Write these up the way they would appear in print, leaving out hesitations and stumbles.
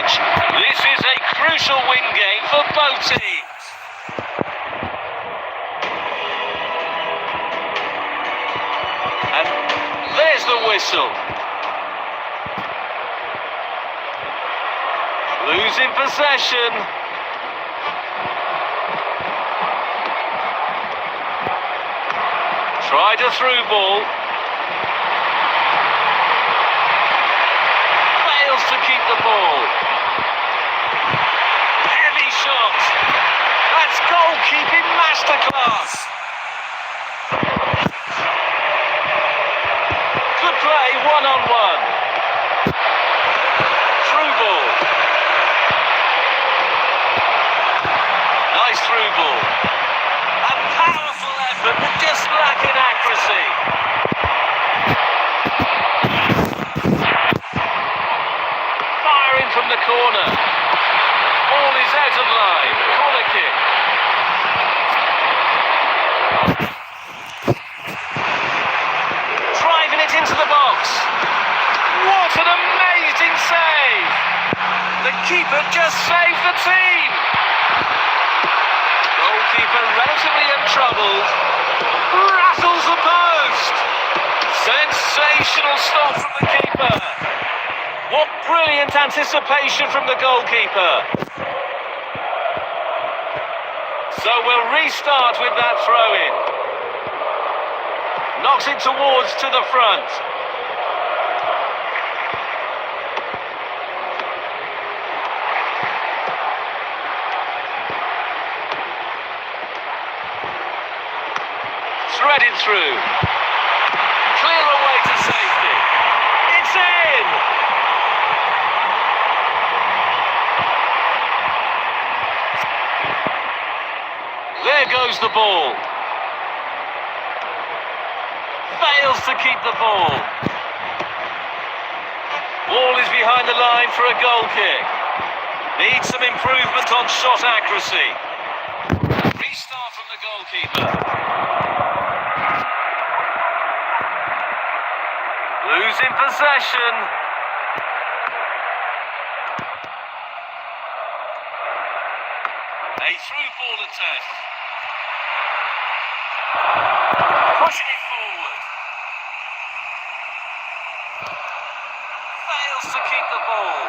match. This is a crucial win game for both teams. And there's the whistle. Losing possession. Tried a through ball. Fails to keep the ball. Heavy shot. That's goalkeeping masterclass. Good play, one-on-one. Through ball. Nice through ball. A powerful effort, but just lacking accuracy. Firing from the corner. Ball is out of line. Corner kick. Driving it into the box. What an amazing save! The keeper just saved the team. Goalkeeper relatively untroubled. Rattles the post. Sensational stop from the keeper. What brilliant anticipation from the goalkeeper. So we'll restart with that throw-in. Knocks it towards to the front. Threaded through. Clear away to safety. It's in! There goes the ball. Fails to keep the ball. Ball is behind the line for a goal kick. Needs some improvement on shot accuracy. Restart from the goalkeeper. Losing possession. A through ball attempt. Pushing it forward. Fails to keep the ball.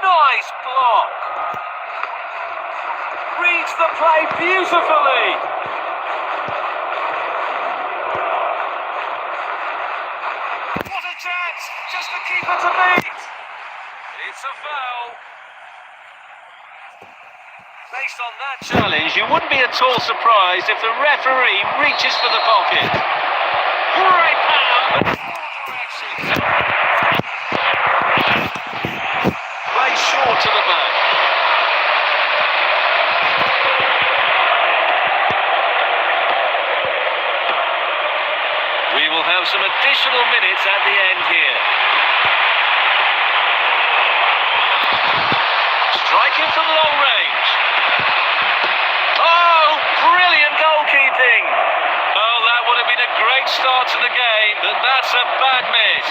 Nice block. Reads the play beautifully. What a chance! Just the keeper to beat. It's a foul. Based on that challenge, you wouldn't be at all surprised if the referee reaches for the pocket. Great power and full direction. Play short to the back. We will have some additional minutes at the end here. Striking from long range. Oh, brilliant goalkeeping. Oh, that would have been a great start to the game, but that's a bad miss.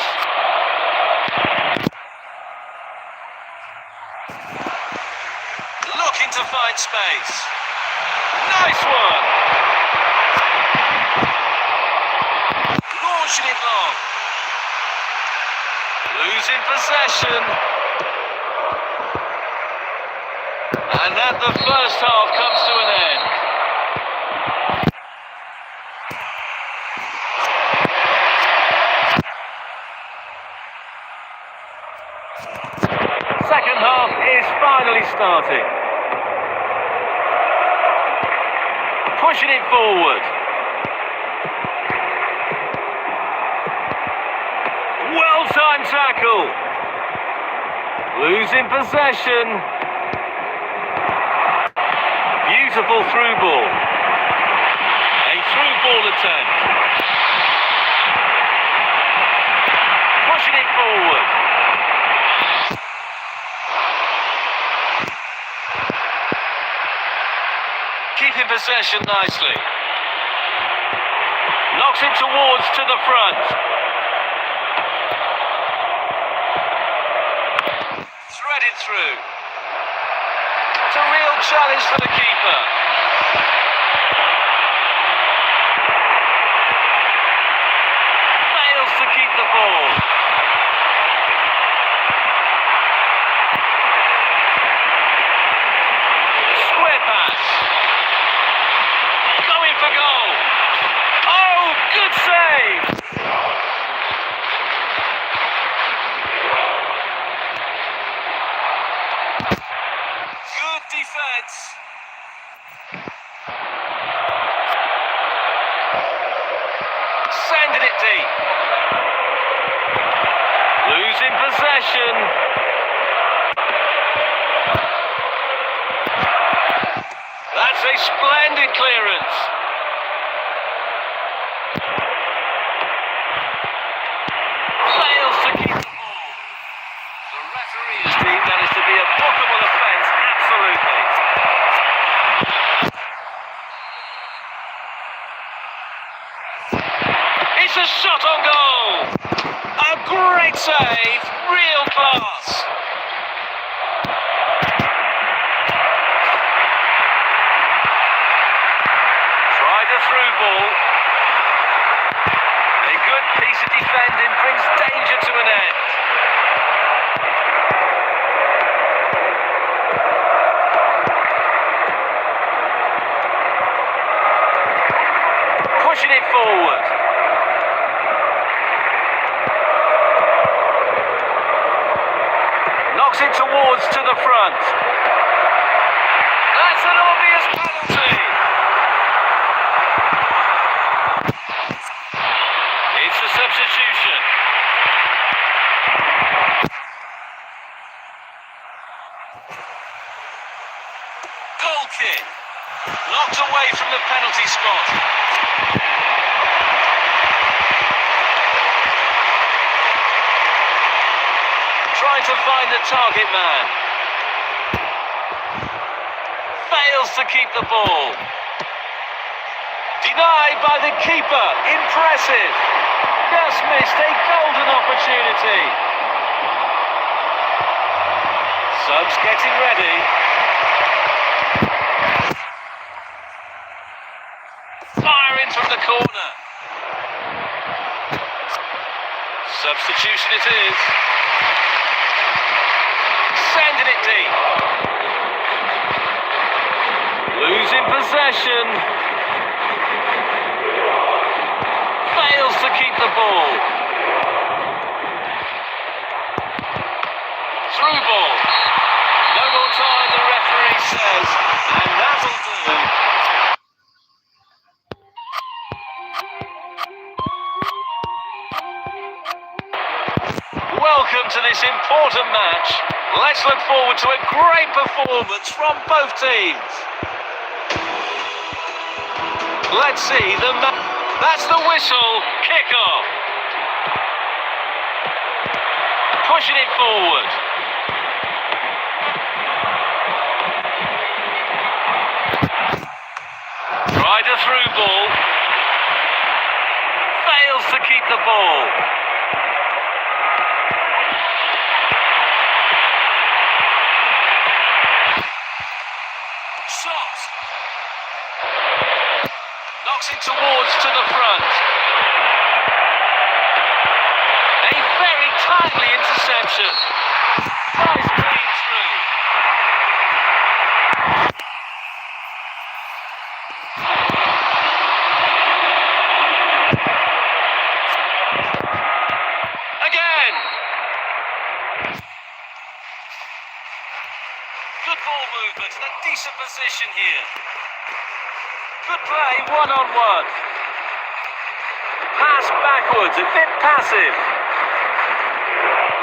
Looking to find space. Nice one. Launching it long. Losing possession. And then the first half comes to an end. Second half is finally starting. Pushing it forward. Well-timed tackle. Losing possession. Beautiful through ball. A through ball attempt. Pushing it forward. Keeping possession nicely. Knocks it towards to the front. challenge for the keeper. Fails to keep the ball. Square pass. Going for goal. Oh, good save. Good defence. Sending it deep. Losing possession. That's a splendid clearance. Fails to keep the ball. The referee has deemed that is to be a bookable offence, absolutely. It's a shot on goal. A great save, real class. Tried a through ball. A good piece of defending brings danger to an end. Pushing it forward. Knocks it towards to the front. That's an obvious penalty. It's a substitution. Goal kick. Knocked away from the penalty spot. Trying to find the target man. Fails to keep the ball. Denied by the keeper. Impressive. Just missed a golden opportunity. Subs getting ready. Firing from the corner. Substitution it is. Sending it deep. Losing possession. Fails to keep the ball. Through ball. No more time, the referee says, and that'll do. Welcome to this important match. Let's look forward to a great performance from both teams. Let's see the that's the whistle. Kick off. Pushing it forward. Tried a through ball. Fails to keep the ball. Shot. Knocks it towards to the front. A very timely interception. Nice clean through. Again. Good ball movement and a decent position here. Good play, one-on-one. Pass backwards, a bit passive.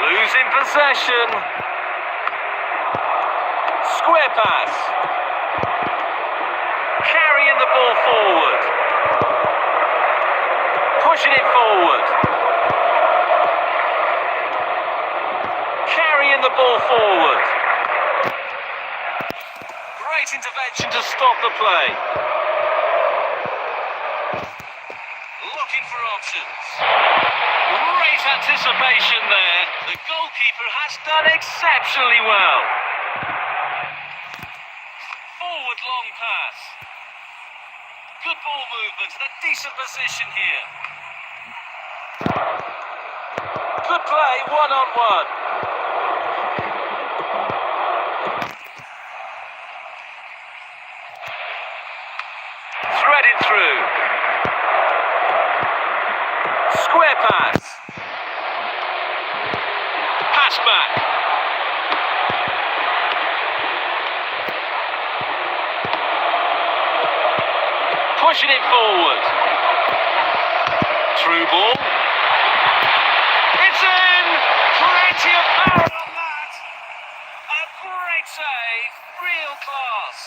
Losing possession. Square pass. Carrying the ball forward. Pushing it forward. Carrying the ball forward. Great intervention to stop the play. Looking for options. Great anticipation there. The goalkeeper has done exceptionally well. pass. Good ball movement and a decent position here. Good play, one-on-one. Threaded through. Square pass. Pass back. Pushing it forward. Through ball. It's in! Plenty of power on that. A great save. Real class.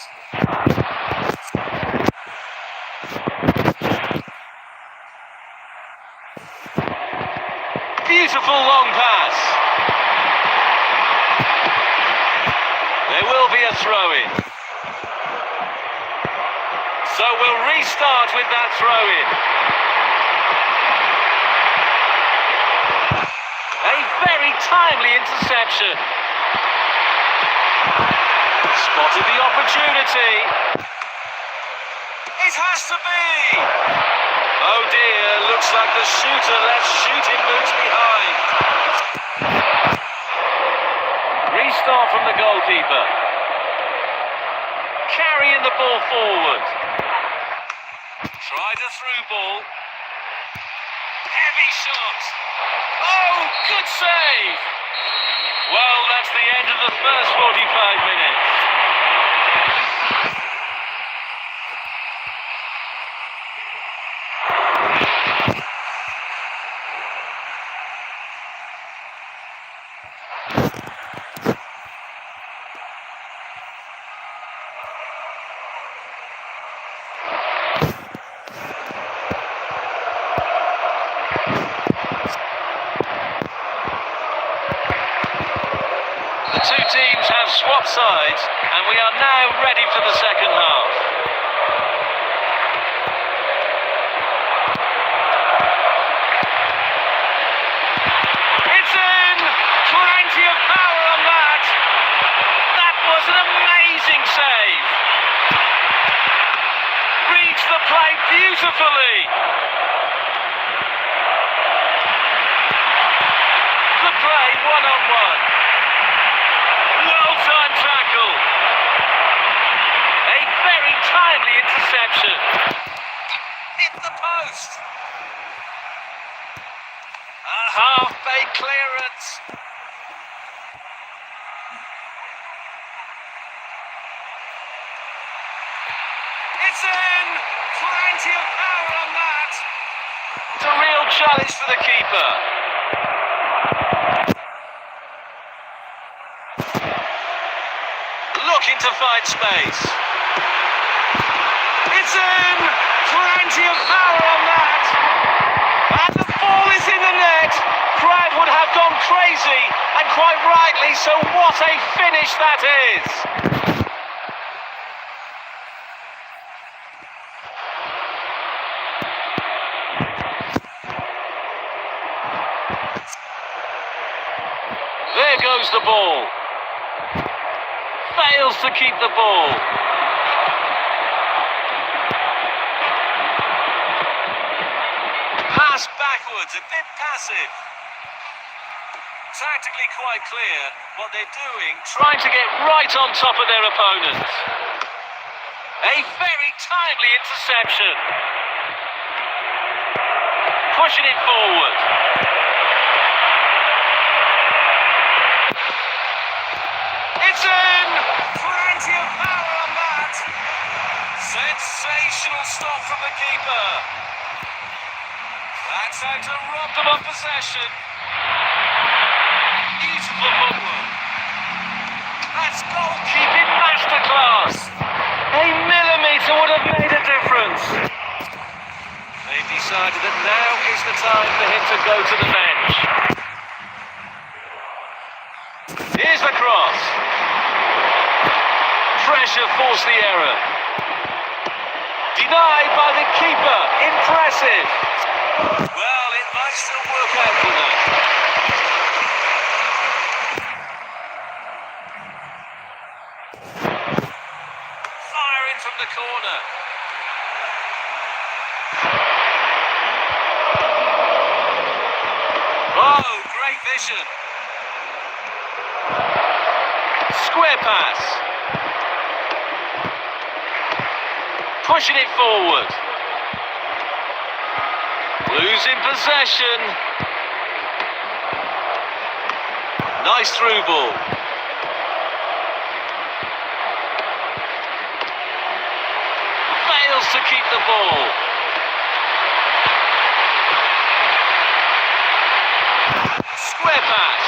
Beautiful long pass. There will be a throw-in. So we'll restart with that throw-in. A very timely interception. Spotted the opportunity. It has to be. Oh dear, looks like the shooter left shooting boots behind. Restart from the goalkeeper. Carrying the ball forward. Tried a through ball. Heavy shot. Oh, good save. Well, that's the end of the first 45 minutes. The two teams have swapped sides, and we are now ready for the second half. It's in! Plenty of power on that! That was an amazing save! Reads the play beautifully! Good play, one-on-one. Well-timed tackle. A very timely interception. Hit the post. A half-baked clearance. It's in. Plenty of power on that. It's a real challenge for the keeper. Looking to find space. It's in! Plenty of power on that! And the ball is in the net! Crowd would have gone crazy, and quite rightly, so what a finish that is! There goes the ball. Fails to keep the ball. Pass backwards, a bit passive. Tactically quite clear what they're doing, trying to get right on top of their opponents. A very timely interception. Pushing it forward. It's in! Plenty of power on that! Sensational stop from the keeper. That's how to rob them of possession. Beautiful footwork. That's goalkeeping masterclass. A millimetre would have made a difference. They've decided that now is the time for him to go to the bench. Here's the cross. Pressure forced the error. Denied by the keeper. Impressive. Well, it might still work out for them. Firing from possession. Square pass. Pushing it forward. Losing possession. Nice through ball. Fails to keep the ball. Square pass.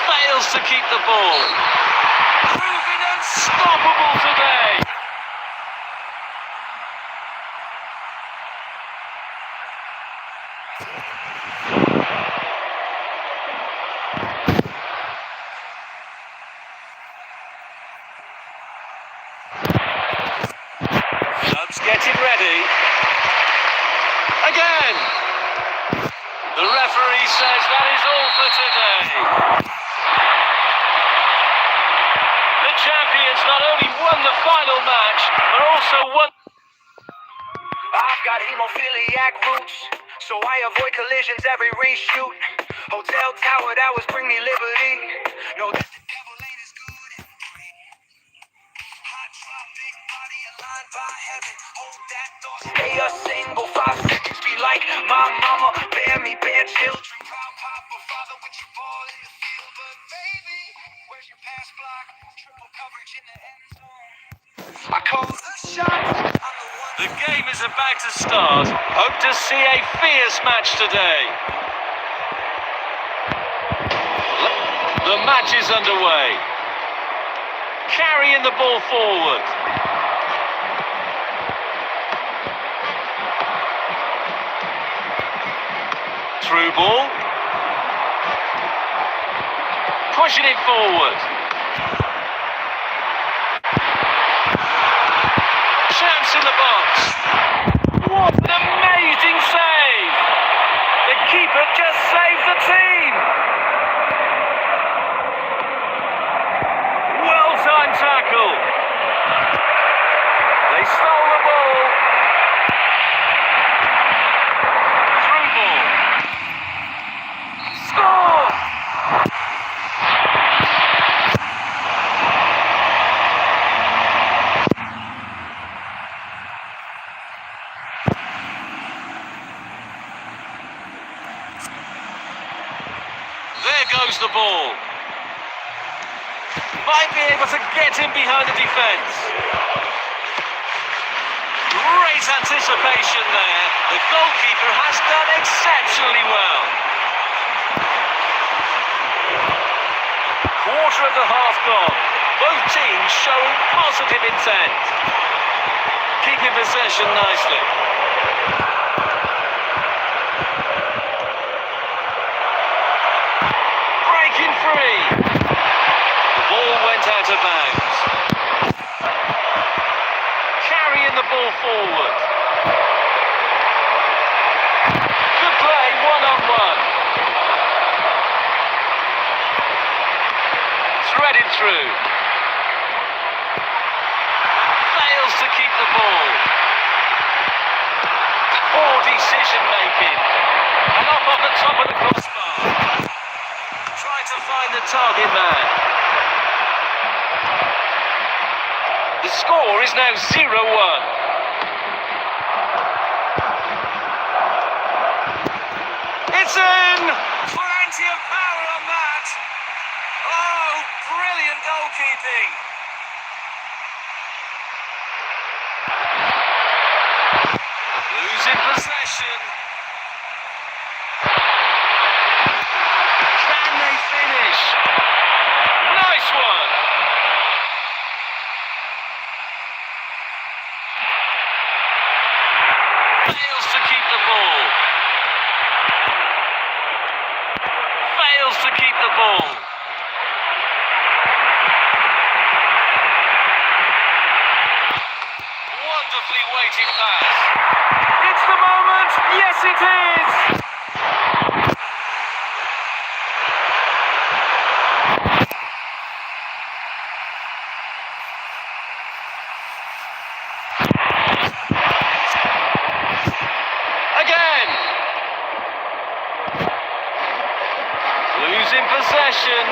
Fails to keep the ball. Proving unstoppable today. Club's getting ready. Again. The referee says that is all for today. The champions not only won the final match, but also won. I've got hemophiliac roots, so I avoid collisions every reshoot. Hotel tower, that was bring me liberty. Know that the devil ain't as good as free. Hot drop, big body, aligned by heaven. Hold that thought, stay a single 5 seconds. Be like my mama, bear me, bear children. Proud papa, father with your ball in the field. But baby, where's your pass block? Triple coverage in the end zone. I call the shots. The game is about to start. Hope to see a fierce match today. The match is underway. Carrying the ball forward. Through ball. Pushing it forward. Chance in the box. What an amazing save! The keeper just saved the team. Well-timed tackle. They stole the ball. Through ball. Score! There goes the ball. Might be able to get in behind the defence. Great anticipation there. The goalkeeper has done exceptionally well. Quarter of the half gone. Both teams showing positive intent. Keeping possession nicely. Breaking free. The ball went out of bounds. Carrying the ball forward. Good play, one-on-one. Threaded through. Fails to keep the ball. Poor decision making. And off the top of the crossbar. Trying to find the target man. The score is now 0-1. It's in! Plenty of power on that. Oh, brilliant goalkeeping. Losing possession. Can they finish? Nice one. Fails to keep the ball. Fails to keep the ball. Wonderfully weighted pass. It's the moment. Yes, it is. Again. Losing possession.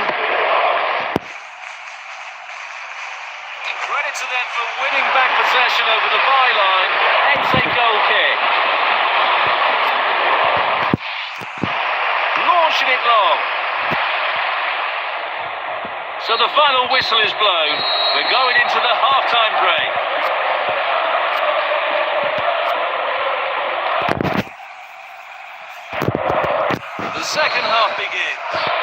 Credit to them for winning back possession over the byline. Hence a goal kick. Launching it long. So the final whistle is blown. We're going into the half-time break. The second half begins.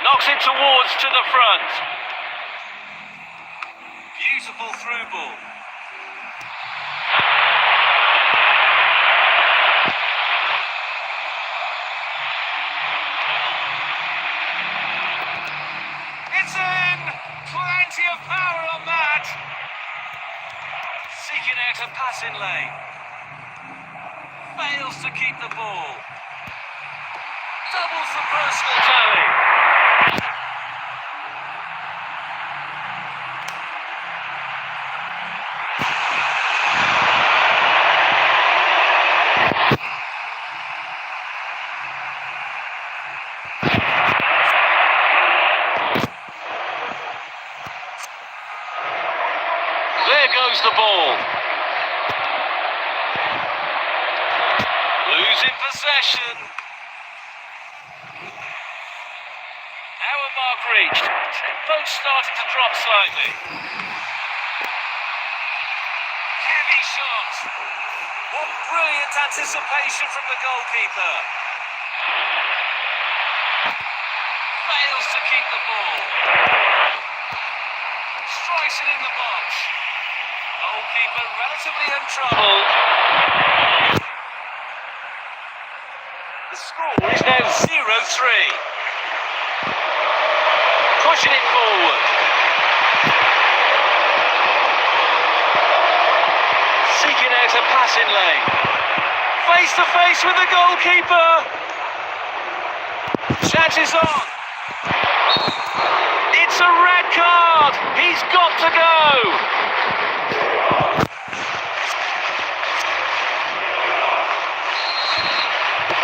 Knocks it towards to the front. Beautiful through ball. It's in! Plenty of power on that. Seeking out a passing lane. Fails to keep the ball. Doubles the personal tally. There goes the ball. Losing possession. Hour mark reached. Tempo starting to drop slightly. Heavy shot. What brilliant anticipation from the goalkeeper. Fails to keep the ball. Strikes it in the box. Goalkeeper relatively untroubled. The score is now 0-3. Pushing it forward. Seeking out a passing lane. Face to face with the goalkeeper. Chance is on. It's a red card. He's got to go.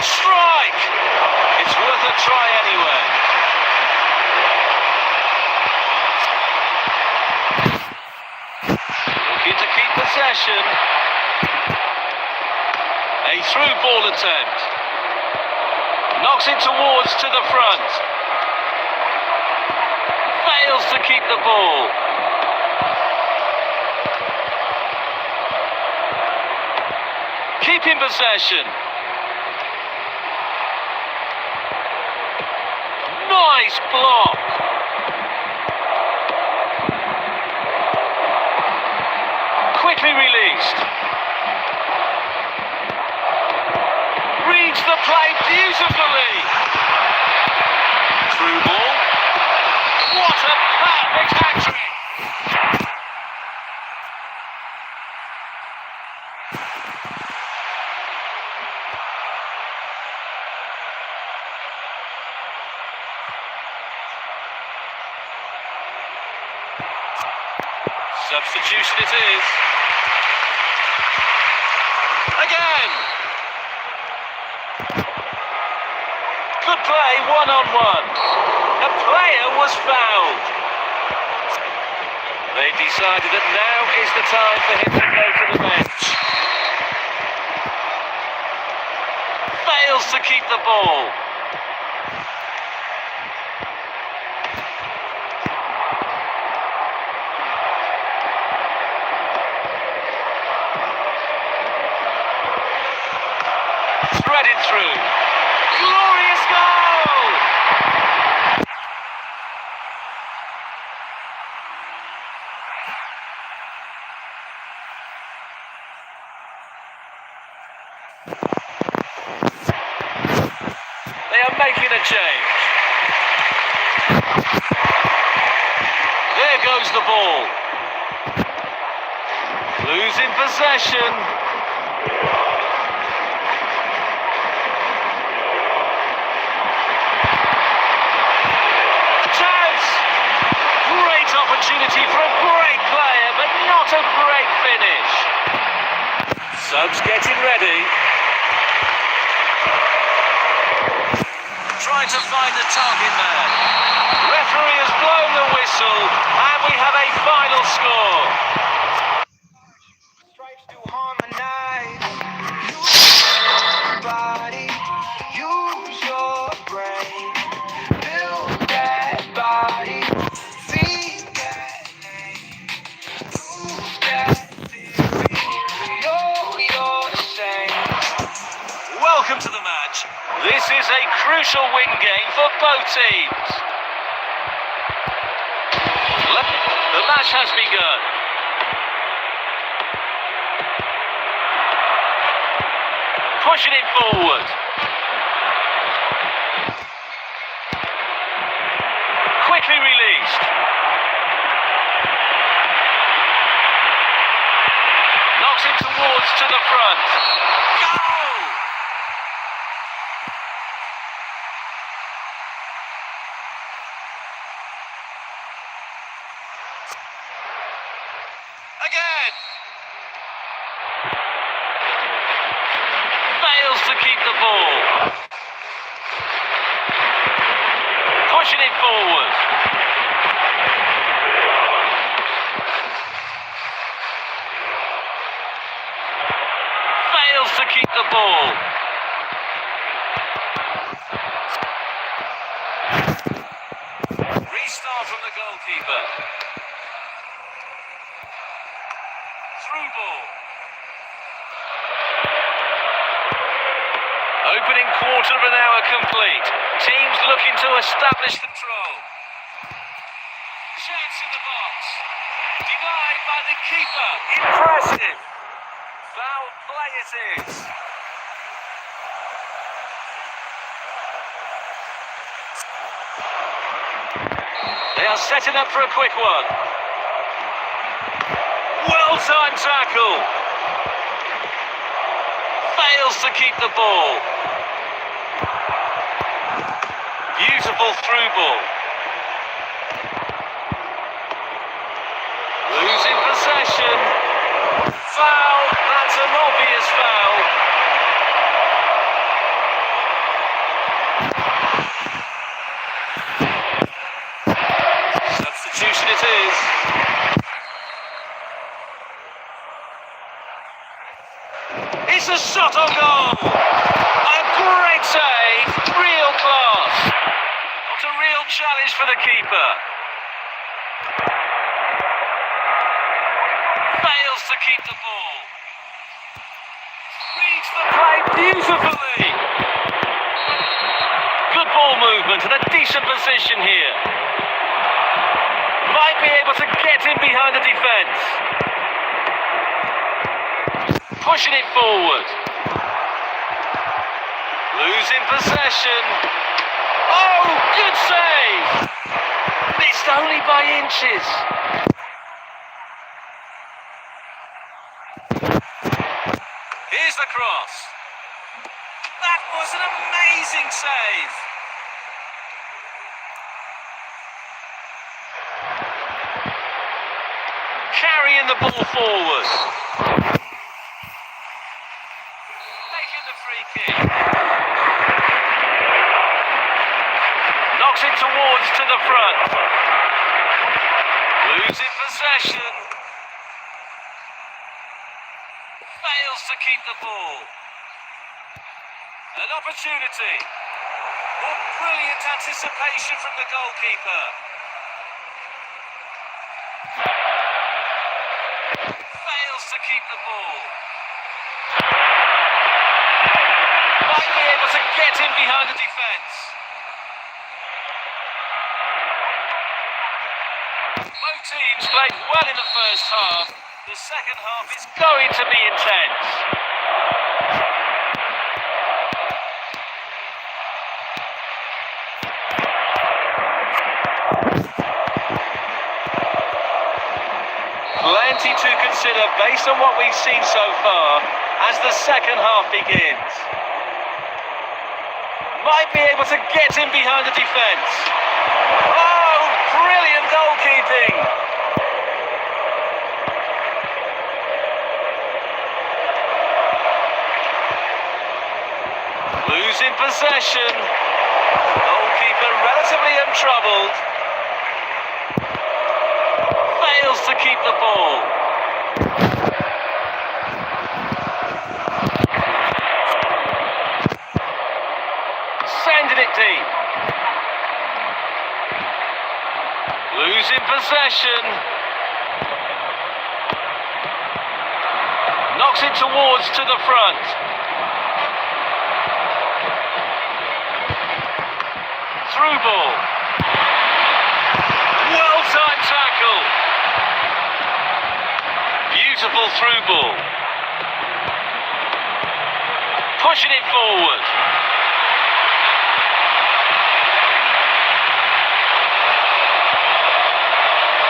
Strike! It's worth a try anyway. Looking to keep possession. A through ball attempt. Knocks it towards to the front. Fails to keep the ball. Keeping possession. Nice block. Quickly released. Reads the play beautifully. Through ball. What a perfect hat-trick. Substitution it is. Again. Good play, one-on-one. A player was fouled. They decided that now is the time for him to go to the bench. Fails to keep the ball. Threaded through. Glorious goal! They are making a change. There goes the ball. Losing possession. Opportunity for a great player, but not a great finish. Subs getting ready. Trying to find the target man. Referee has blown the whistle, and we have a final score. Stripes to harmonize. Use your body, use your brain. Build that body, feed that name. Prove that theory, know you're the same. Welcome to the match. This is a crucial win game for both teams. The match has begun. Pushing it forward. Quickly released. Knocks it towards to the front. Goal! Again! Fails to keep the ball. Pushing it forward. Fails to keep the ball. Restart from the goalkeeper. Through ball. Opening quarter of an hour complete. Teams looking to establish control. Chance in the box. Denied by the keeper. Impressive. Foul play it is. They are setting up for a quick one. Well-timed tackle. Fails to keep the ball. Beautiful through ball. Losing possession. Foul. That's an obvious foul. Substitution it is. It's a shot on goal. A great save. Real class. Not a real challenge for the keeper. Fails to keep the ball. Reads the play beautifully. Good ball movement and a decent position here. Might be able to get in behind the defence. Pushing it forward. Losing possession. Oh, good save. Missed only by inches. Here's the cross. That was an amazing save. Carrying the ball forward. Taking the free kick. Knocks it towards to the front. Losing possession. Fails to keep the ball. An opportunity. What brilliant anticipation from the goalkeeper. Fails to keep the ball. Might be able to get in behind the defence. Both teams played well in the first half. The second half is going to be intense. Plenty to consider based on what we've seen so far as the second half begins. Might be able to get in behind the defence. Oh, brilliant goalkeeping. Losing possession. Goalkeeper relatively untroubled. Fails to keep the ball. Sending it deep. Losing possession. Knocks it towards to the front. Through ball. Well-timed tackle. Beautiful through ball. Pushing it forward.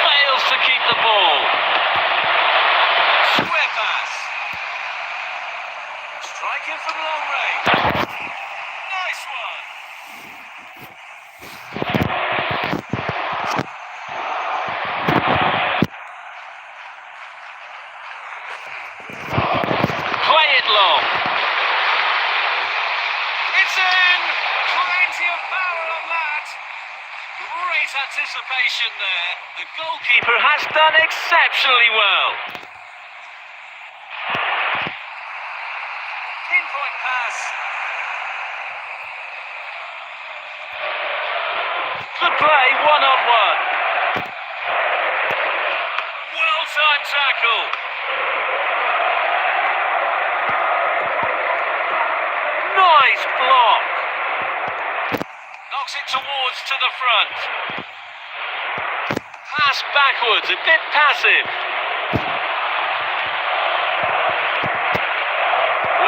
Fails to keep the ball. Square pass. Striking from long range. Nice one. Play it long. It's in! Plenty of power on that. Great anticipation there. The goalkeeper has done exceptionally well. Pinpoint pass. Good play, one-on-one. Well-timed tackle. Nice block. Knocks it towards to the front. Pass backwards, a bit passive.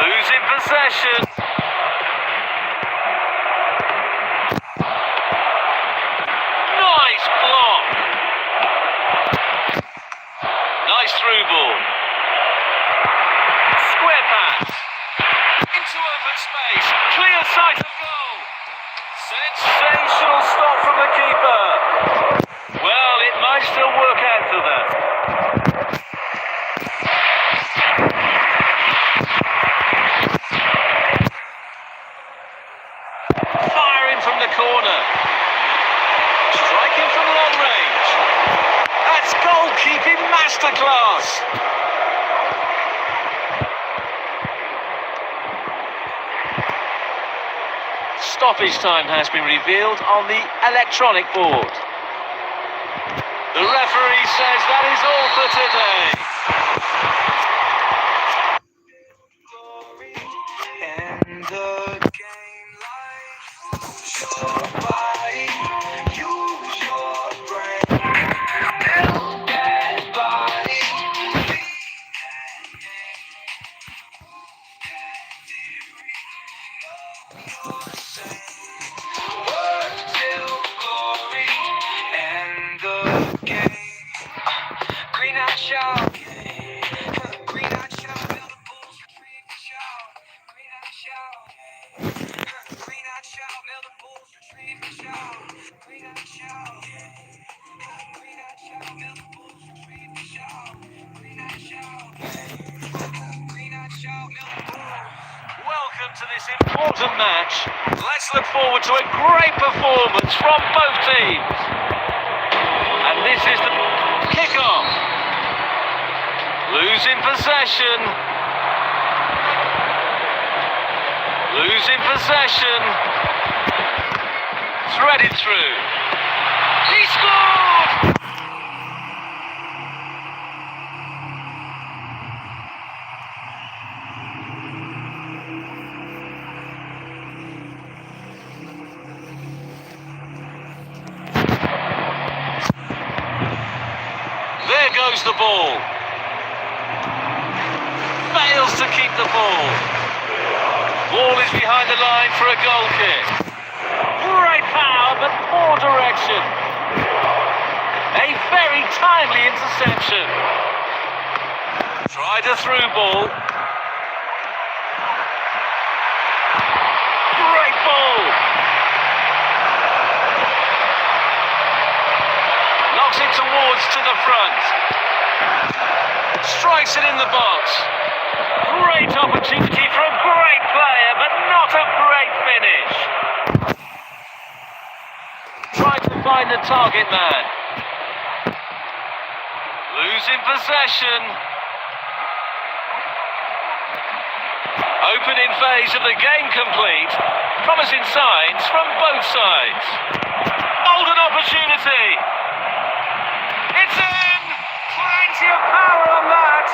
Losing possession. Nice block. Nice through ball. Square pass. Into open space. Clear sight of goal. Sensational stop from the keeper. Well, it might still work out for them. Firing from the corner. Striking from long range. That's goalkeeping masterclass. Stoppage time has been revealed on the electronic board. The referee says that is all for today. And the game life, your body, use your brain, build that body, work till glory, and the game, green eye shot, green eye shot, build a bulls, retrieve the shot, green eye shot, green eye shot, build a bulls, retrieve the shot, green eye shot, green eye shot, build a bulls, retrieve the shot, green eye shot, green eye shot, build a bulls. Welcome to this important match. Let's look forward to a great performance from both teams. And this is the kick-off. Losing possession. Losing possession. Threaded through. He scored! There goes the ball. Fails to keep the ball. Ball is behind the line for a goal kick. Great power, but poor direction. A very timely interception. Tried a through ball. Great ball. Knocks it towards to the front. Strikes it in the box. Great opportunity for a great player, but not a great finish. Trying to find the target man. Losing possession. Opening phase of the game complete. Promising signs from both sides. Golden opportunity. It's in! Plenty of power on that.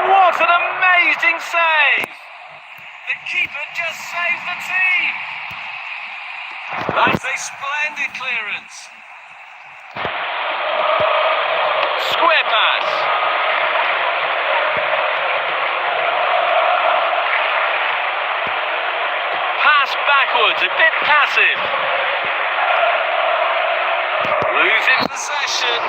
What an amazing save. The keeper just saves the team. That's a splendid clearance. Square pass. Pass backwards, a bit passive. Losing possession.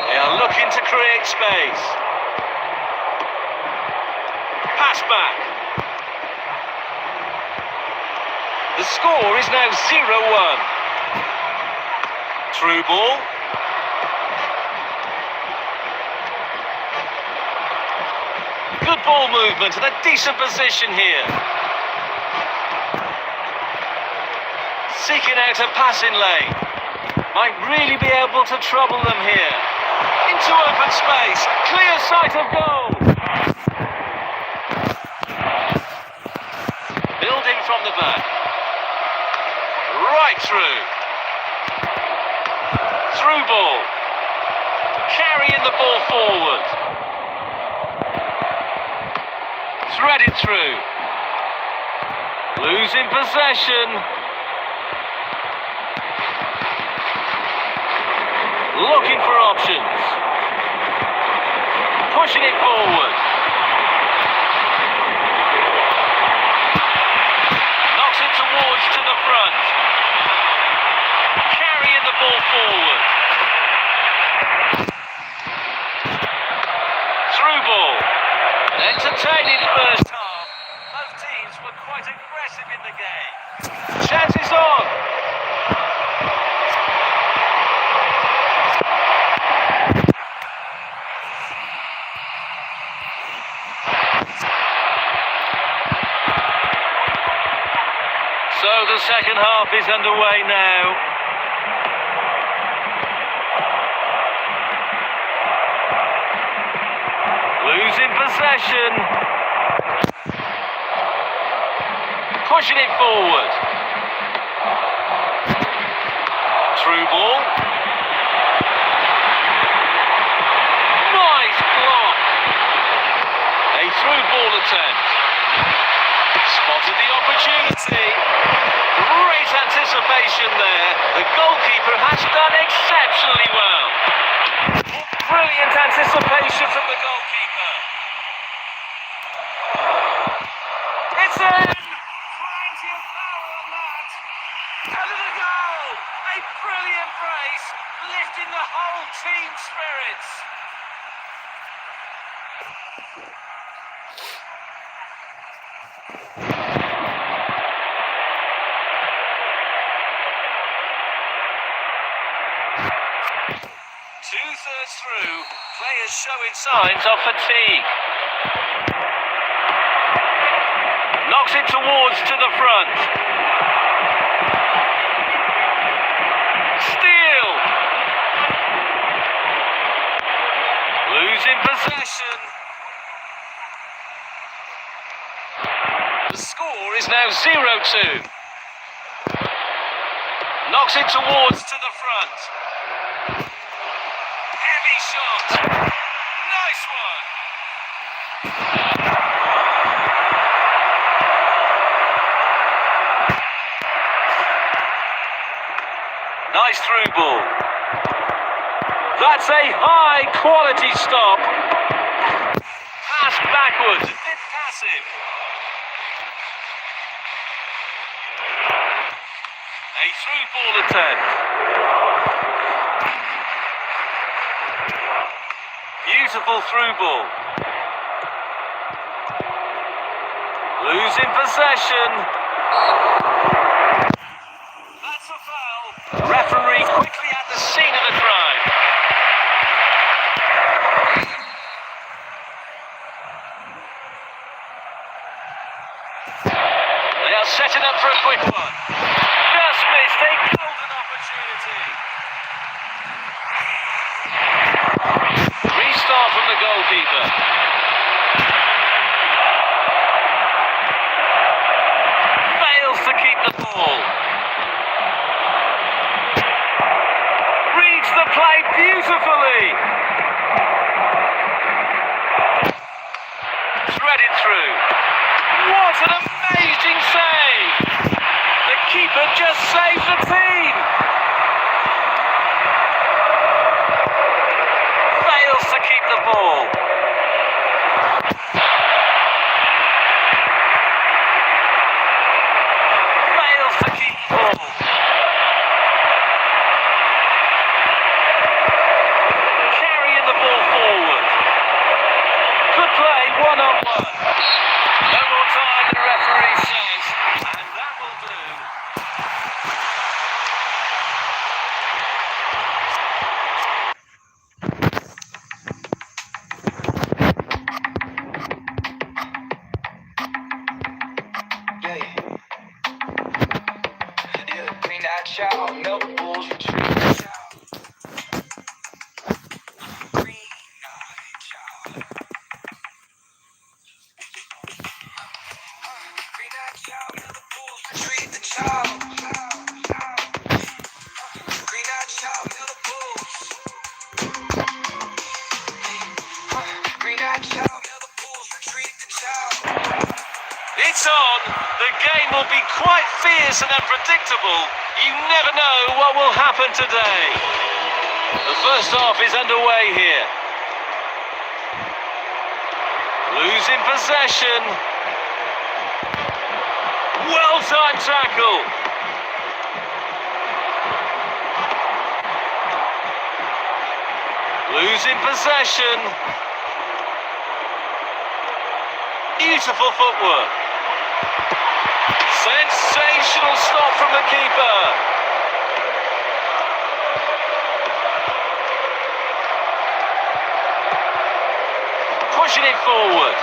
They are looking to create space. Pass back. The score is now 0-1. Through ball. Good ball movement and a decent position here. Seeking out a passing lane. Might really be able to trouble them here. Into open space. Clear sight of goal. Building from the back. Right through. Through ball. Carrying the ball forward. Threaded through. Losing possession. Looking for options. Pushing it forward. Knocks it towards to the front. Carrying the ball forward. Through ball. An entertaining first half. Both teams were quite aggressive in the game. Chances on. So the second half is underway now. Losing possession. Pushing it forward. Through ball. Nice block. A through ball attempt. Spotted the opportunity. Great anticipation there. The goalkeeper has done exceptionally well. Brilliant anticipation from the goalkeeper. It's in! Plenty of power on that. Under the goal! A brilliant brace, lifting the whole team's spirits. Two-thirds through, players showing signs of fatigue. Knocks it towards to the front. Steal. Losing possession. The score is now 0-2. Knocks it towards to the front. Heavy shot. Nice one. Nice through ball. That's a high quality stop. Pass backwards, a bit passive. A through ball attempt. Beautiful through ball. Losing possession. That's a foul. Referee quickly at the scene of the crime. the goalkeeper. Fails to keep the ball. Reads the play beautifully. Threaded through. What an amazing save! The keeper just saved the team. Fails to keep the ball. Fails to keep the ball. Carrying the ball forward. Good play, one-on-one. No more time, the referee says, and that will do. Yeah. Yeah, clean that child, milk bulls, retrieve the child. Green eyed child. Green eyed child, milk bulls, retrieve the child. Green eyed child, milk bulls. Green eyed child, milk bulls, retrieve the child. It's on. The game will be quite fierce and unpredictable. You never know what will happen today. The first half is underway here. Losing possession. Well-timed tackle. Losing possession. Beautiful footwork. Sensational stop from the keeper. Pushing it forward.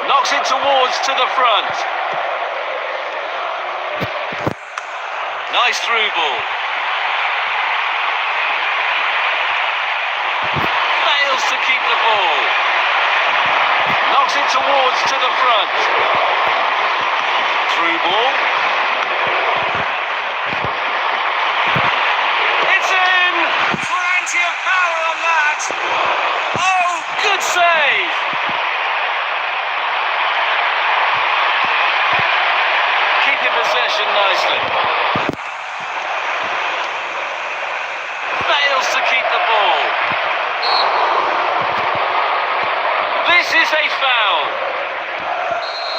Knocks it towards to the front. Nice through ball. Fails to keep the ball. Knocks it towards to the front. Through ball. It's in! Plenty of power on that. Oh, good save! Keeping possession nicely. Fails to keep the ball. This is a foul.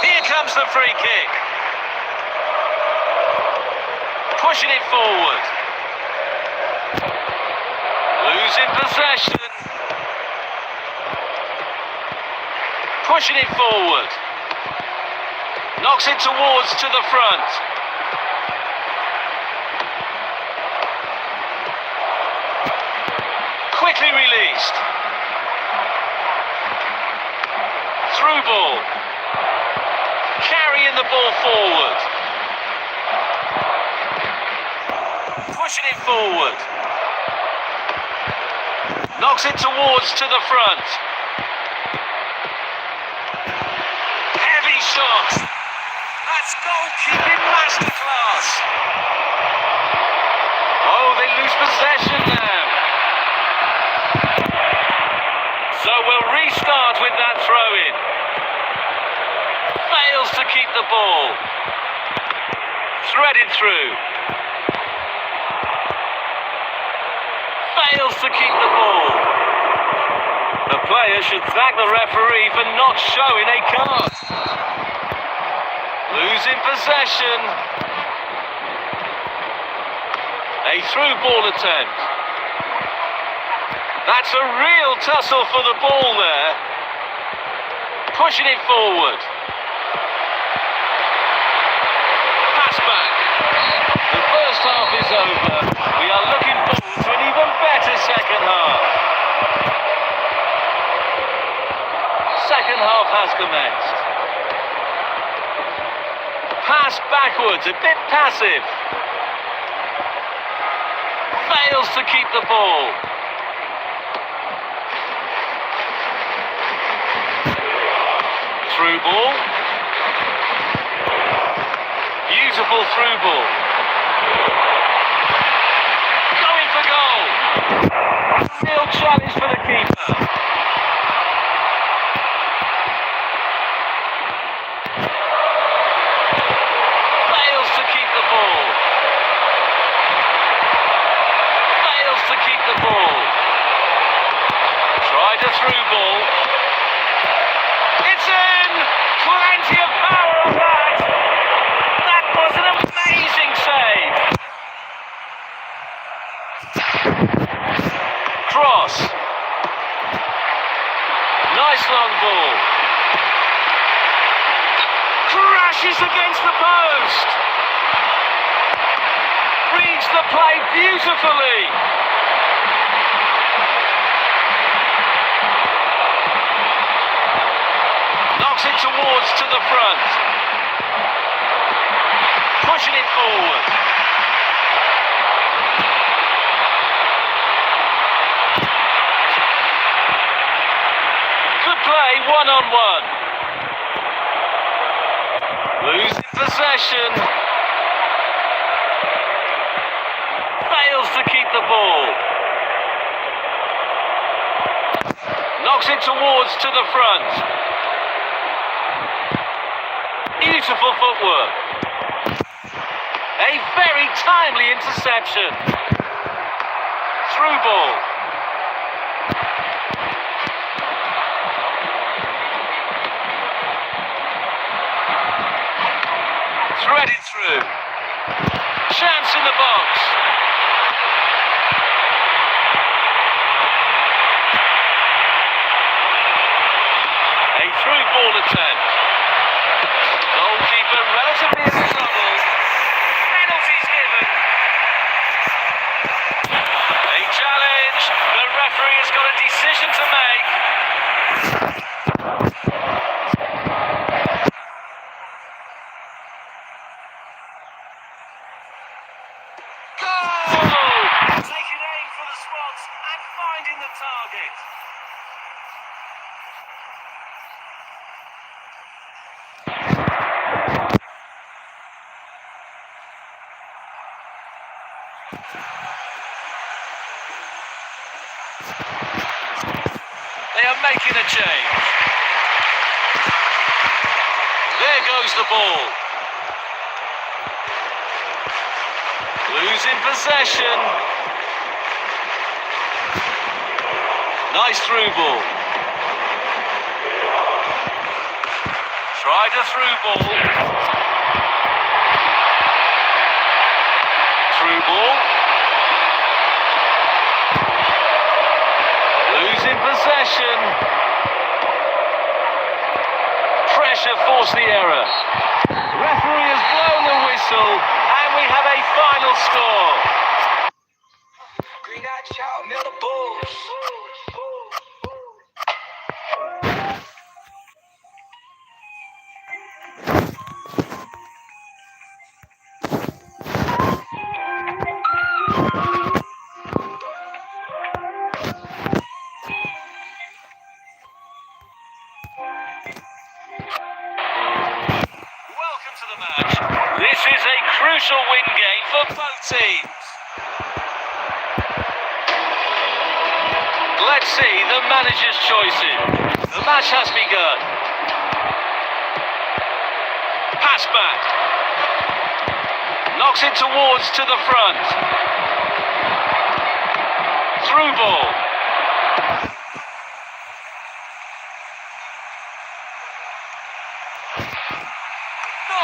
Here comes the free kick. Pushing it forward. Losing possession. Pushing it forward. Knocks it towards to the front. Quickly released. Through ball. Carrying the ball forward. Pushing it forward. Knocks it towards to the front. Heavy shot. That's goalkeeping masterclass. Oh, they lose possession now. So we'll restart with that throw-in. Fails to keep the ball. Threaded through. Fails to keep the ball. The player should thank the referee for not showing a card. Losing possession. A through ball attempt. That's a real tussle for the ball there. Pushing it forward. Pass back. The first half is over. We are looking forward to an even better second half. Second half has commenced. Pass backwards, a bit passive. Fails to keep the ball. Through ball. Beautiful through ball. Going for goal. Real challenge for the keeper. Fails to keep the ball. Fails to keep the ball. Tried a through ball. It's in! Plenty of power on that! That was an amazing save! Cross. Nice long ball. Crashes against the post! Reads the play beautifully! Knocks it towards to the front. Pushing it forward. Good play, one-on-one. Losing possession. Fails to keep the ball. Knocks it towards to the front. Beautiful footwork. A very timely interception. Through ball. Threaded through. Chance in the box. A through ball attempt. Goalkeeper relatively in trouble. Penalties given. A challenge. The referee has got a decision to make. Goal! Taking aim for the spots and finding the target. They are making a change. There goes the ball. Losing possession. Nice through ball. Tried a through ball. Through ball. Losing possession. Pressure forced the error. Referee has blown the whistle and we have a final score. Green Eye Child, Miller Bulls. Welcome to the match. This is a crucial win game for both teams. Let's see the manager's choices. The match has begun. Pass back. Knocks it towards to the front. Through ball.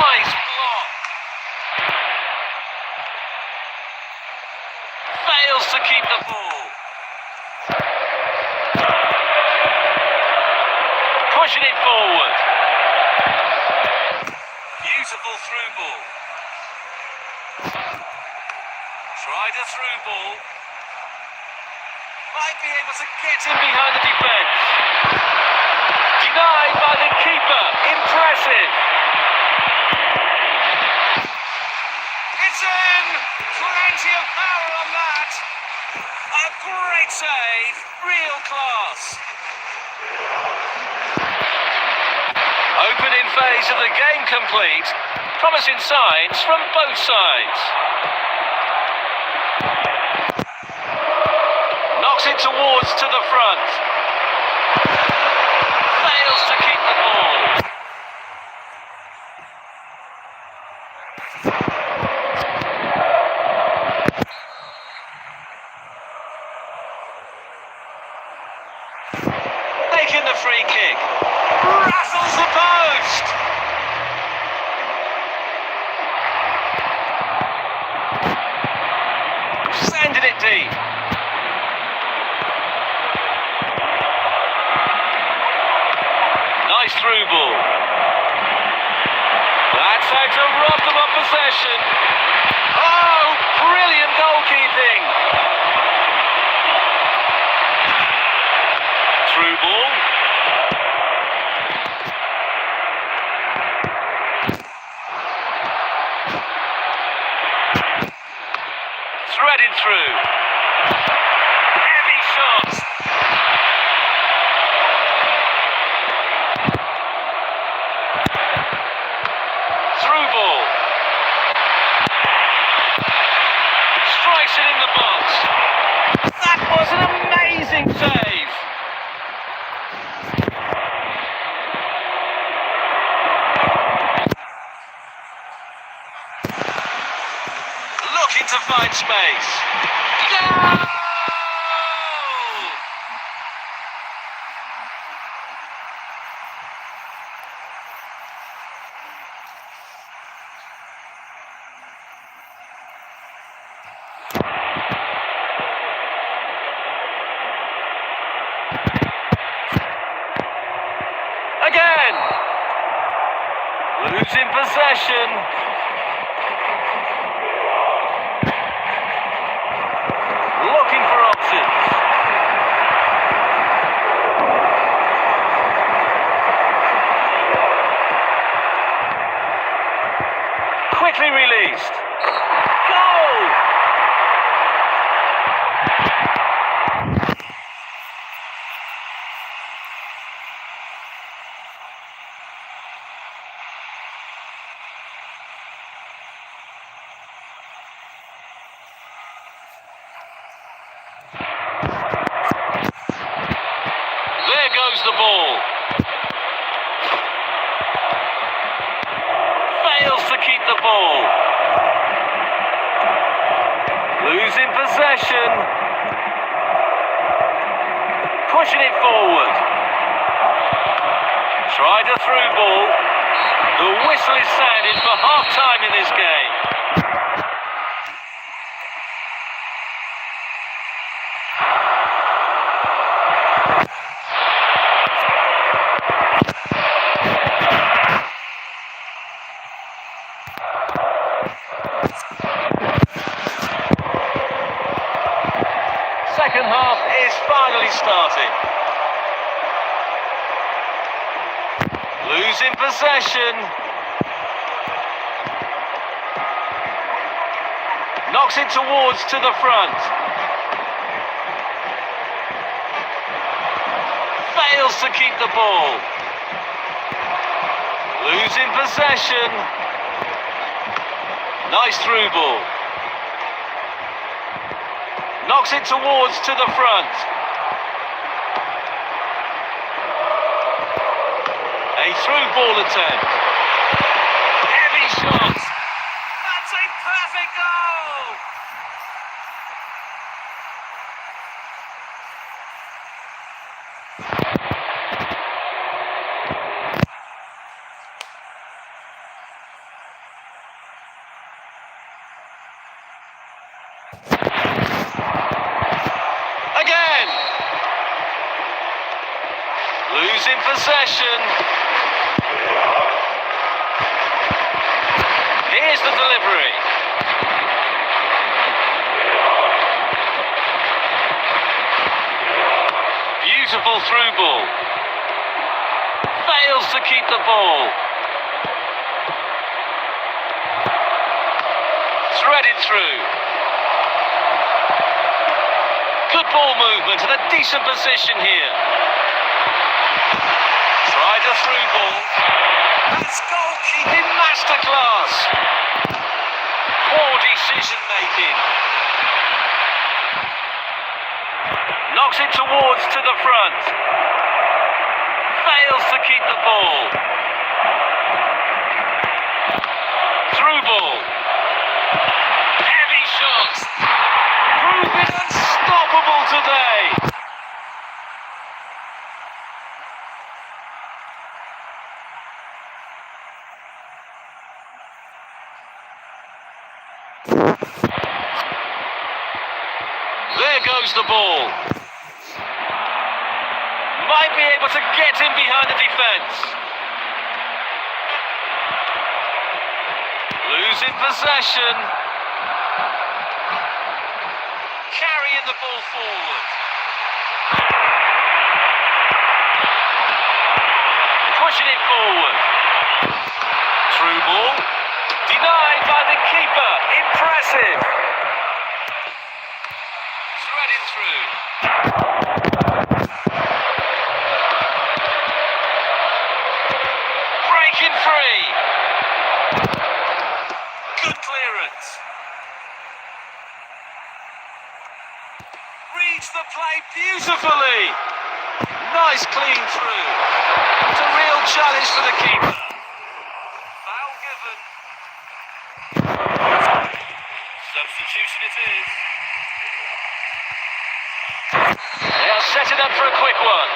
Nice block. Fails to keep the ball. Pushing it forward. Beautiful through ball. Tried a through ball. Might be able to get in behind the defence. Denied by the keeper. Impressive. It's in! Plenty of power on that. A great save. Real class. Opening phase of the game complete. Promising signs from both sides. Knocks it towards to the front. Fails to keep the ball. Taking the free kick. Rattles the post. Sending it deep. Nice through ball. That's how to rob them of possession. Oh, brilliant goalkeeping. Through ball. Threading through. Heavy shot. Through ball. Strikes it in the box. That was an amazing save. Looking to find space. Goal! Again! Losing possession. Looking for options. Quickly released. Goal! There goes the ball. Fails to keep the ball. Losing possession. Pushing it forward. Tried a through ball. The whistle is sounded for half-time in this game. Second half is finally starting. Losing possession. Knocks it towards to the front. Fails to keep the ball. Losing possession. Nice through ball. Knocks it towards to the front. A through ball attempt. Heavy shot. That's a perfect goal. Again. Losing possession. Here's the delivery. Beautiful through ball. Fails to keep the ball. Threaded through. Good ball movement and a decent position here. Tried tried a through ball. That's goalkeeping masterclass. Poor decision making. Knocks it towards to the front. Fails to keep the ball. Through ball. Heavy shots. Proving unstoppable today. There goes the ball. Might be able to get in behind the defence. Losing possession. Carrying the ball forward. Pushing it forward. Through ball. Denied by the keeper. Impressive. Threading through. Breaking free. Good clearance. Reads the play beautifully. Nice clean through. It's a real challenge for the keeper. Foul given. Substitution it is. They'll set it up for a quick one.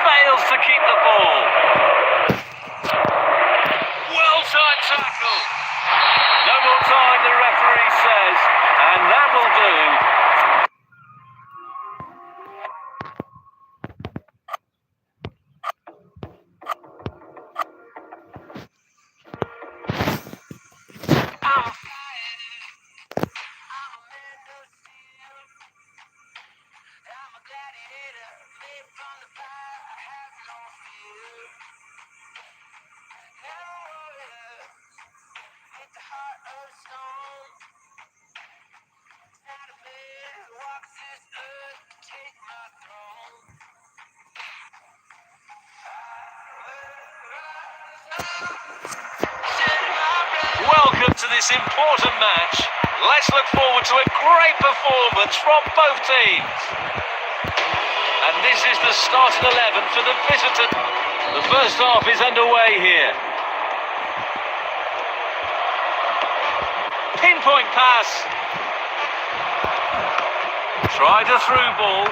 Fails to keep the ball. Well-timed tackle. No more time, the referee says, and that will do. Welcome to this important match. Let's look forward to a great performance from both teams. And this is the starting 11 for the visitor. The first half is underway here. Pinpoint pass. Tried a through ball.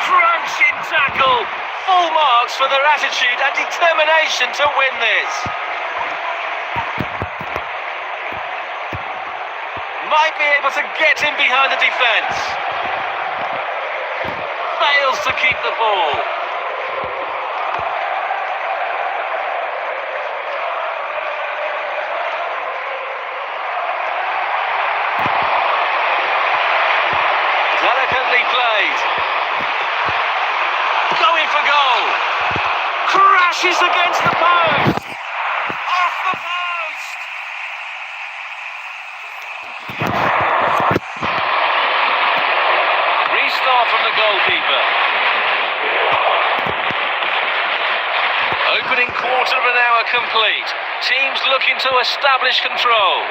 Crunching tackle. Full marks for their attitude and determination to win this. Might be able to get in behind the defence. Fails to keep the ball. Delicately played. Going for goal. Crashes against the post. Off the post. Restart from the goalkeeper. Opening quarter of an hour complete. Teams looking to establish control.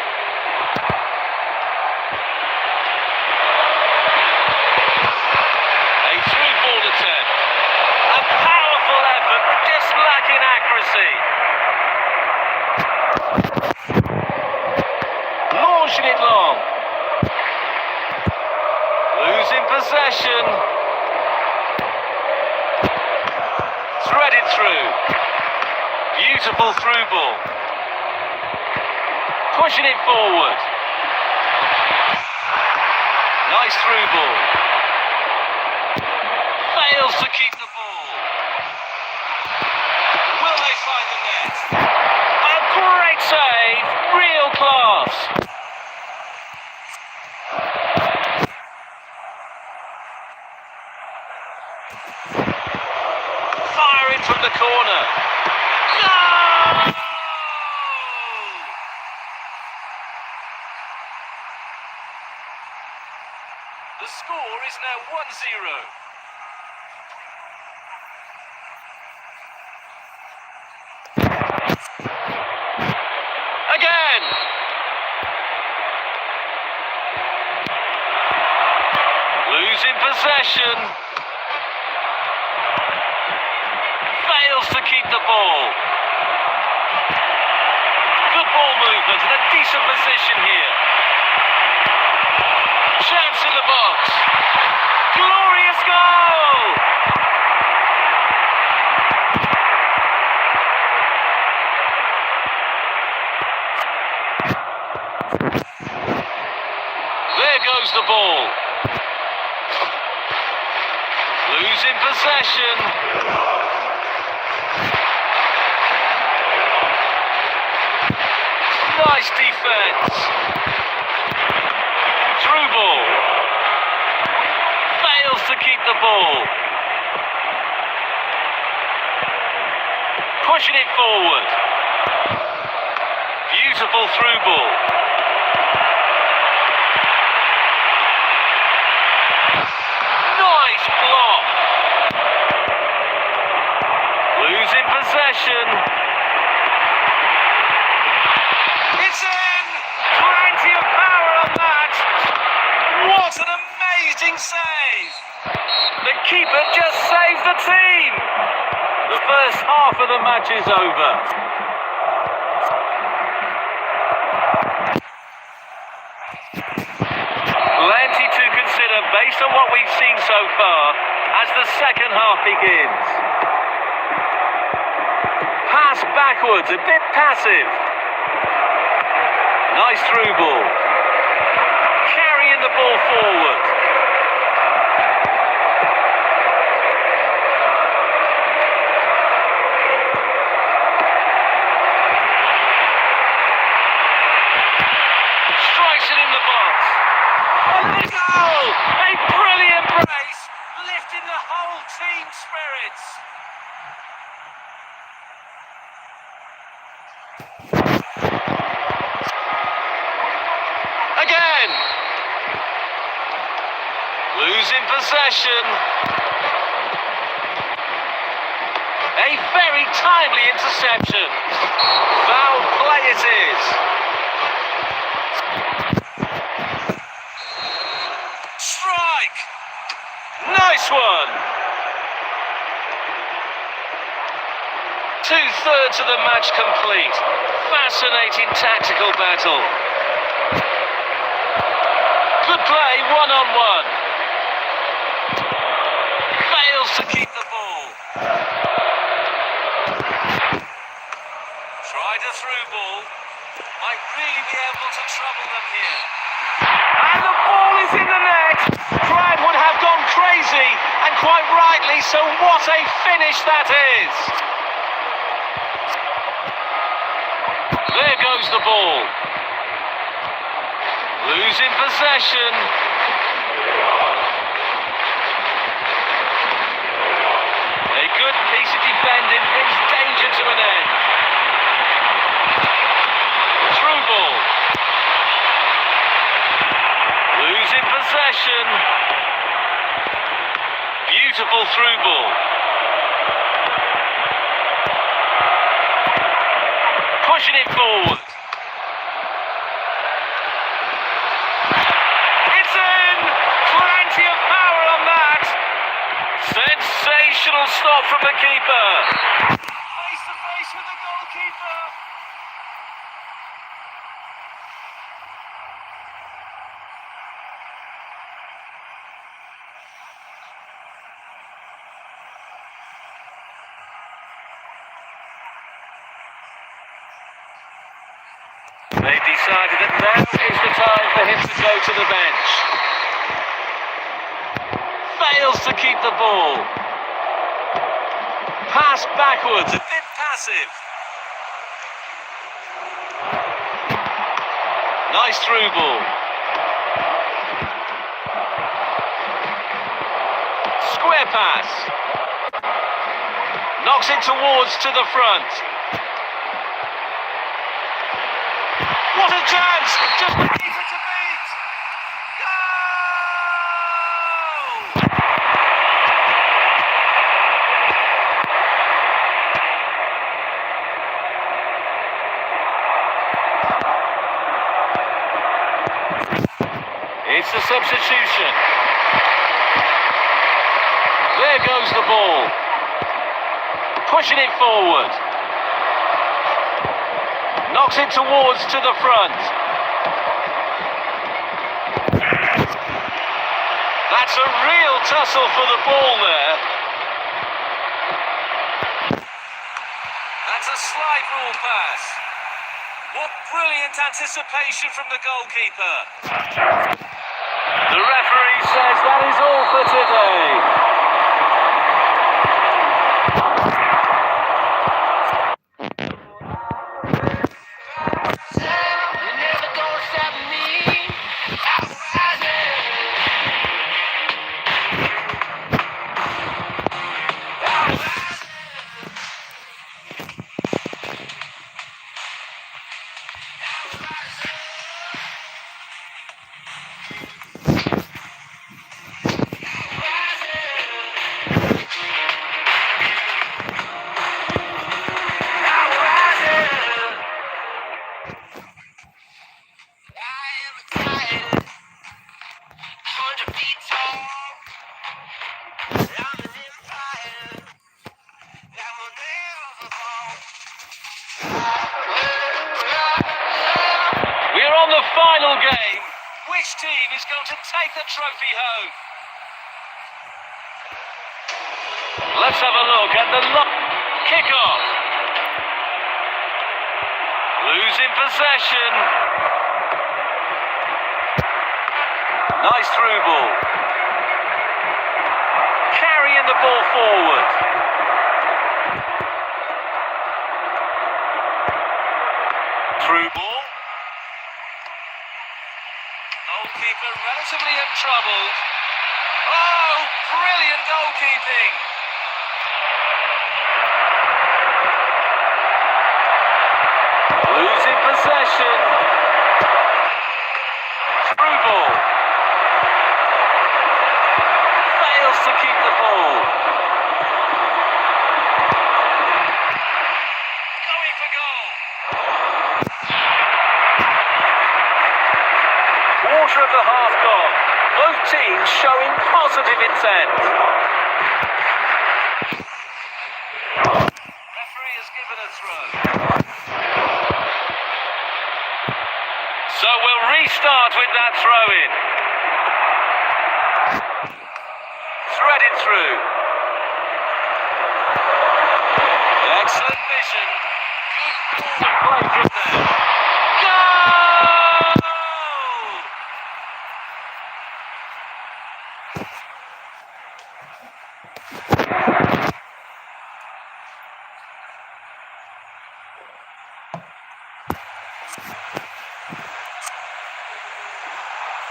A through ball attempt. A powerful effort, but just lacking accuracy. Launching it long. Losing possession. Threaded through. Beautiful through ball. Pushing it forward. Nice through ball. Fails to keep the ball. Will they find the net? A great save. Real class. Firing from the corner. Goal! The score is now 1-0. Again. Losing possession. Fails to keep the ball. Good ball movement and a decent position here. Chance in the box. Glorious goal! There goes the ball. Losing possession. Nice defense. Through ball. Fails to keep the ball. Pushing it forward. Beautiful through ball. Nice block. Losing possession. It's in! Plenty of power on that. What an amazing save! The keeper just saved the team. The first half of the match is over. Plenty to consider based on what we've seen so far as the second half begins. Pass backwards, a bit passive. Nice through ball. Carrying the ball forward. Strikes it in the box. And the goal! A brilliant brace, lifting the whole team's spirits. Again. Losing possession. A very timely interception. Foul play it is. Strike. Nice one. 2/3 of the match complete. Fascinating tactical battle. Good play, one-on-one. Fails to keep the ball. Tried a through ball. Might really be able to trouble them here. And the ball is in the net. Brad would have gone crazy, and quite rightly, so what a finish that is. There goes the ball. Losing possession. A good piece of defending brings danger to an end. Through ball. Losing possession. Beautiful through ball. Pushing it forward. It's in! Plenty of power on that. Sensational stop from the keeper. Face to face with the goalkeeper. They've decided that now is the time for him to go to the bench. Fails to keep the ball. Pass backwards, a bit passive. Nice through ball. Square pass. Knocks it towards to the front. What a chance! Just the keeper to beat! Goal! makes the substitution. There goes the ball. Pushing it forward. Knocks it towards to the front. That's a real tussle for the ball there. That's a slide rule pass. What brilliant anticipation from the goalkeeper. The referee says that is all for today. We're on the final game. Which team is going to take the trophy home? Let's have a look at the kick-off. Losing possession. Nice through ball. Carrying the ball forward. Through ball. Goalkeeper relatively untroubled. Oh, brilliant goalkeeping. Losing possession. Through ball. Fails to keep the ball. Going for goal. Quarter of the half gone. Both teams showing positive intent. Referee has given a throw. So we'll restart with that throw-in. Threaded through. Excellent vision. Good play from there. Goal!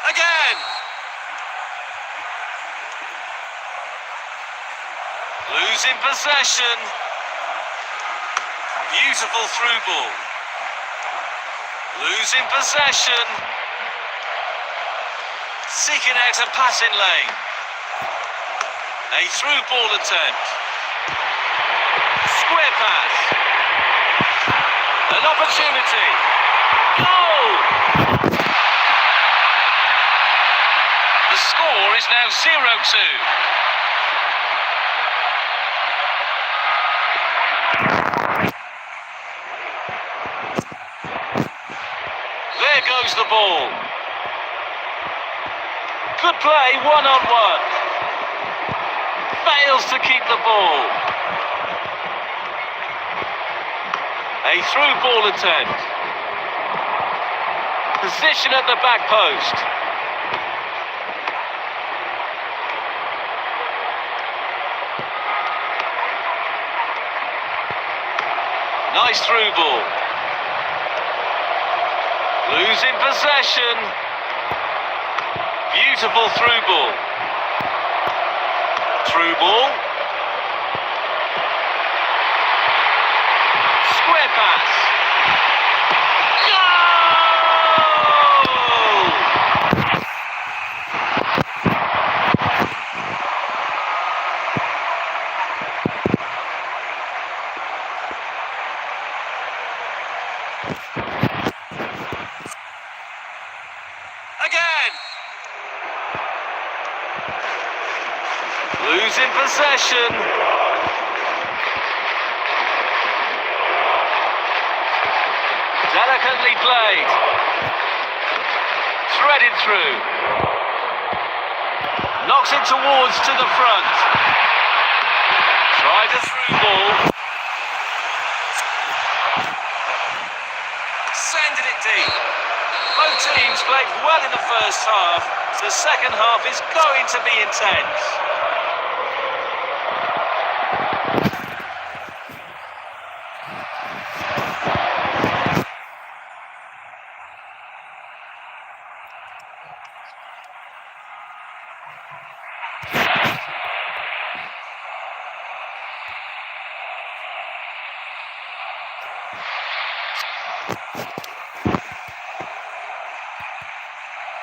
Again. Losing possession. Beautiful through ball. Losing possession. Seeking out a passing lane. A through ball attempt. Square pass. An opportunity. Goal! The score is now 0-2. There goes the ball. Good play, one-on-one. Fails to keep the ball. A through ball attempt. Position at the back post. Nice through ball. Losing possession. Beautiful through ball. Through ball. Square pass. Again. Losing possession. Delicately played. Threaded through. Knocks it towards to the front. Tried a through ball. Sending it deep. Both teams played well in the first half. The second half is going to be intense.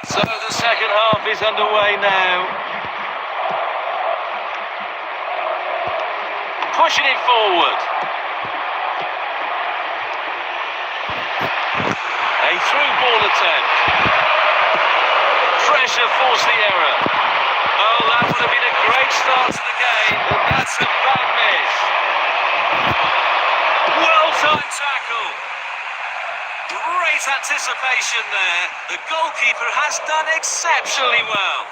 So the second half is underway now. Pushing it forward. A through ball attempt. Pressure forced the error. Oh, that would have been a great start to the game, but that's a bad miss. Well-timed tackle. Great anticipation there. The goalkeeper has done exceptionally well.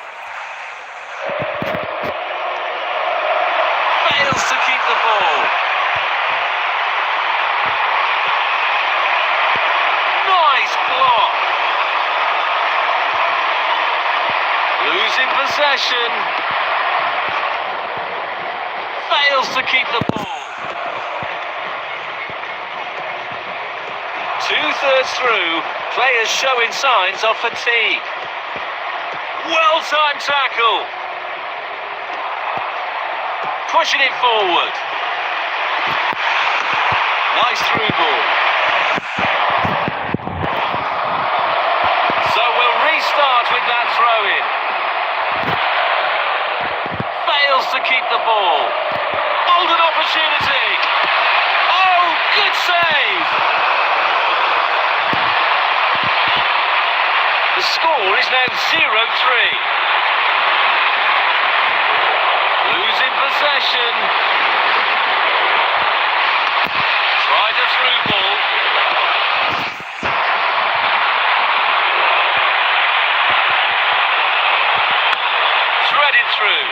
Fails to keep the ball. Nice block. Losing possession. Fails to keep the ball. Two-thirds through, players showing signs of fatigue. Well-timed tackle. Pushing it forward. Nice through ball. So we'll restart with that throw-in. Fails to keep the ball. Golden opportunity. Oh, good save. The score is now 0-3. Losing possession. Tried a through ball. Threaded through.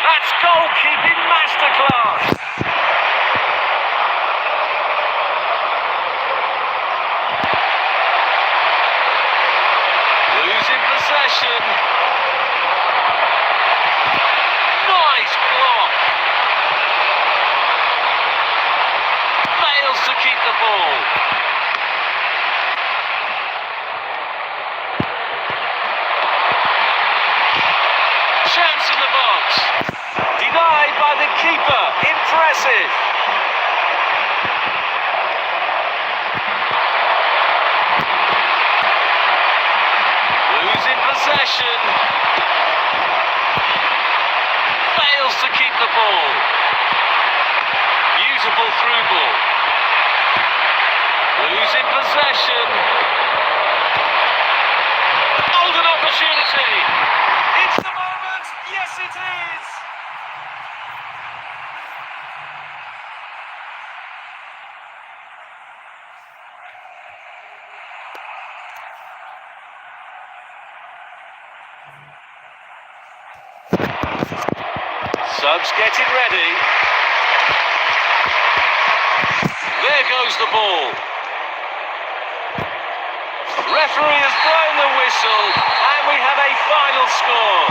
That's goalkeeping masterclass. Possession. Nice block. Fails to keep the ball. Chance in the box. Denied by the keeper. Impressive. Losing possession. Fails to keep the ball. Beautiful through ball. Losing possession. Golden opportunity. It's the moment. Yes, it is. Subs getting ready. There goes the ball. Referee has blown the whistle and we have a final score.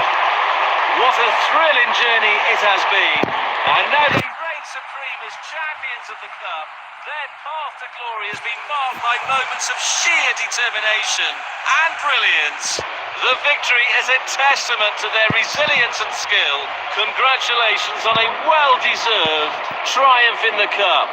What a thrilling journey it has been. And now they reign supreme as champions of the cup. Their path to glory has been marked by moments of sheer determination and brilliance. The victory is a testament to their resilience and skill. Congratulations on a well-deserved triumph in the cup.